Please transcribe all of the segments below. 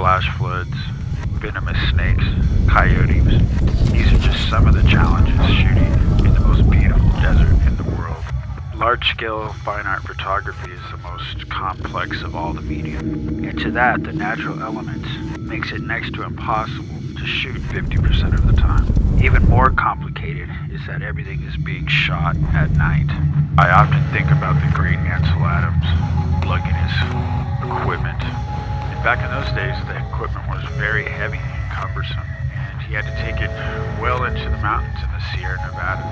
flash floods, venomous snakes, coyotes. These are just some of the challenges shooting in the most beautiful desert in the world. Large-scale fine art photography is the most complex of all the media. And to that, the natural elements makes it next to impossible to shoot 50% of the time. Even more complicated is that everything is being shot at night. I often think about the great Ansel Adams lugging his equipment. And back in those days, the equipment was very heavy and cumbersome, and he had to take it well into the mountains in the Sierra Nevada.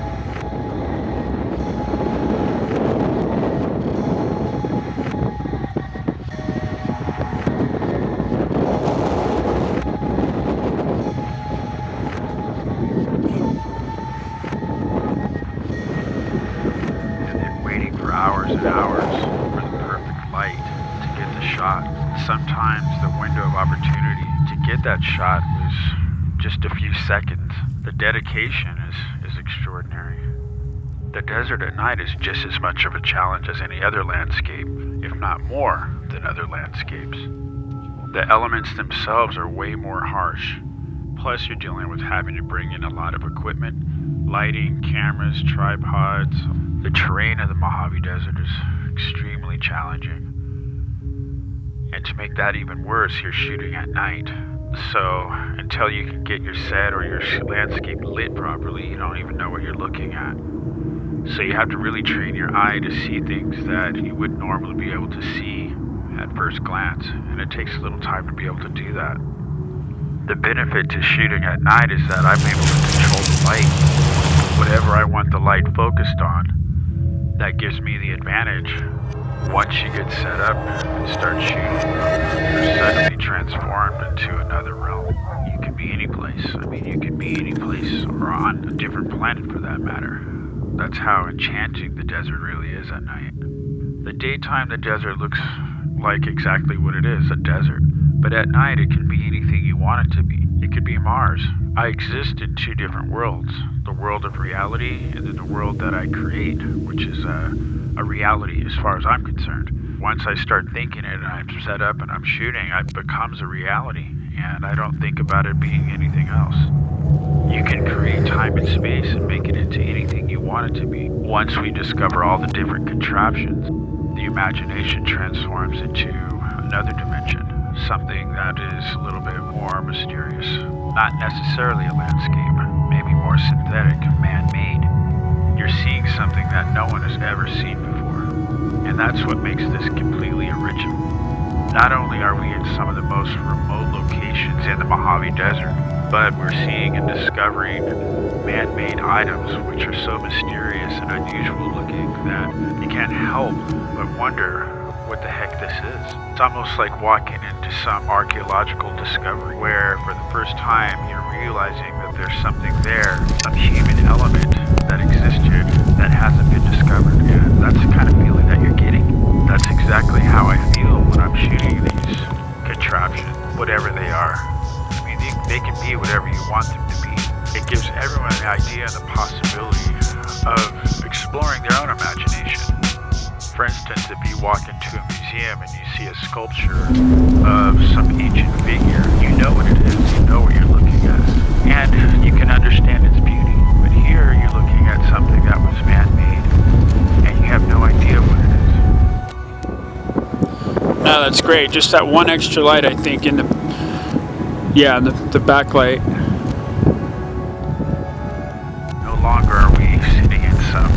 Hours and hours for the perfect light to get the shot. Sometimes the window of opportunity to get that shot was just a few seconds. The dedication is extraordinary. The desert at night is just as much of a challenge as any other landscape, if not more than other landscapes. The elements themselves are way more harsh. Plus you're dealing with having to bring in a lot of equipment, lighting, cameras, tripods. The terrain of the Mojave Desert is extremely challenging. And to make that even worse, you're shooting at night. So until you can get your set or your landscape lit properly, you don't even know what you're looking at. So you have to really train your eye to see things that you wouldn't normally be able to see at first glance. And it takes a little time to be able to do that. The benefit to shooting at night is that I'm able to control the light, whatever I want the light focused on. That gives me the advantage. Once you get set up and start shooting, you're suddenly transformed into another realm. You can be any place. You can be any place or on a different planet for that matter. That's how enchanting the desert really is at night. The daytime, the desert looks like exactly what it is, a desert. But at night, it can be anything you want it to be. It could be Mars. I exist in two different worlds. The world of reality and then the world that I create, which is a reality as far as I'm concerned. Once I start thinking it and I'm set up and I'm shooting, it becomes a reality. And I don't think about it being anything else. You can create time and space and make it into anything you want it to be. Once we discover all the different contraptions, the imagination transforms into another dimension. Something that is a little bit more mysterious. Not necessarily a landscape, maybe more synthetic, man-made. You're seeing something that no one has ever seen before. And that's what makes this completely original. Not only are we in some of the most remote locations in the Mojave Desert, but we're seeing and discovering man-made items which are so mysterious and unusual looking that you can't help but wonder what the heck this is. It's almost like walking into some archaeological discovery where for the first time you're realizing that there's something there, some human element that existed that hasn't been discovered. And that's the kind of feeling that you're getting. That's exactly how I feel when I'm shooting these contraptions, whatever they are. They can be whatever you want them to be. It gives everyone the idea and the possibility of exploring their own imagination. For instance, if you walk into a museum and you see a sculpture of some ancient figure, you know what it is, you know what you're looking at, and you can understand its beauty. But here you're looking at something that was man-made, and you have no idea what it is. No, that's great. Just that one extra light, I think, in the backlight. No longer are we sitting in some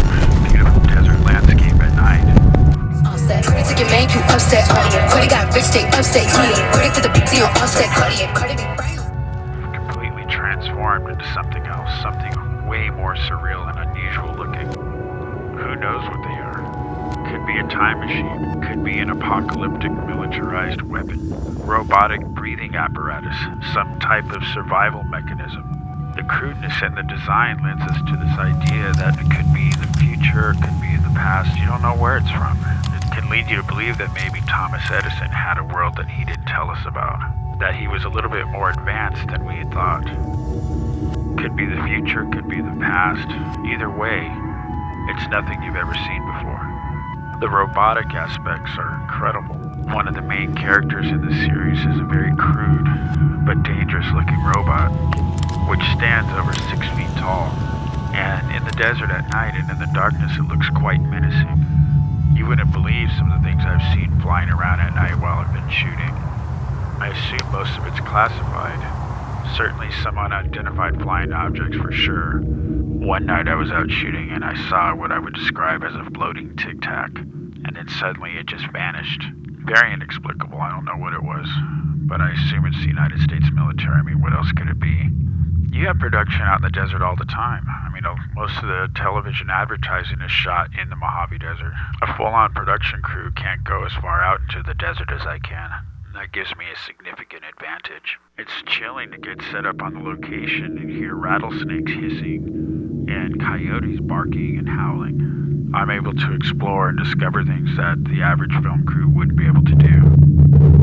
beautiful desert landscape at night. Credit to your man, you upset. Credit got rich, they upset. Yeah, credit to the big deal, offset. Credit be brain. Completely transformed into something else, something way more surreal and unusual looking. Who knows what they are? Could be a time machine, could be an apocalyptic militarized weapon, robotic breathing apparatus, some type of survival mechanism. The crudeness in the design lends us to this idea that it could be in the future, it could be in the past. You don't know where it's from. It can lead you to believe that maybe Thomas Edison had a world that he didn't tell us about, that he was a little bit more advanced than we had thought. Could be the future, could be the past. Either way, it's nothing you've ever seen before. The robotic aspects are incredible. One of the main characters in the series is a very crude but dangerous looking robot, which stands over 6 feet tall. And in the desert at night and in the darkness, it looks quite menacing. You wouldn't believe some of the things I've seen flying around at night while I've been shooting. I assume most of it's classified. Certainly some unidentified flying objects for sure. One night I was out shooting and I saw what I would describe as a floating Tic Tac, and then suddenly it just vanished. Very inexplicable. I don't know what it was, but I assume it's the United States military. I mean, what else could it be? You have production out in the desert all the time. I mean, most of the television advertising is shot in the Mojave Desert. A full-on production crew can't go as far out into the desert as I can. That gives me a significant advantage. It's chilling to get set up on the location and hear rattlesnakes hissing and coyotes barking and howling. I'm able to explore and discover things that the average film crew wouldn't be able to do.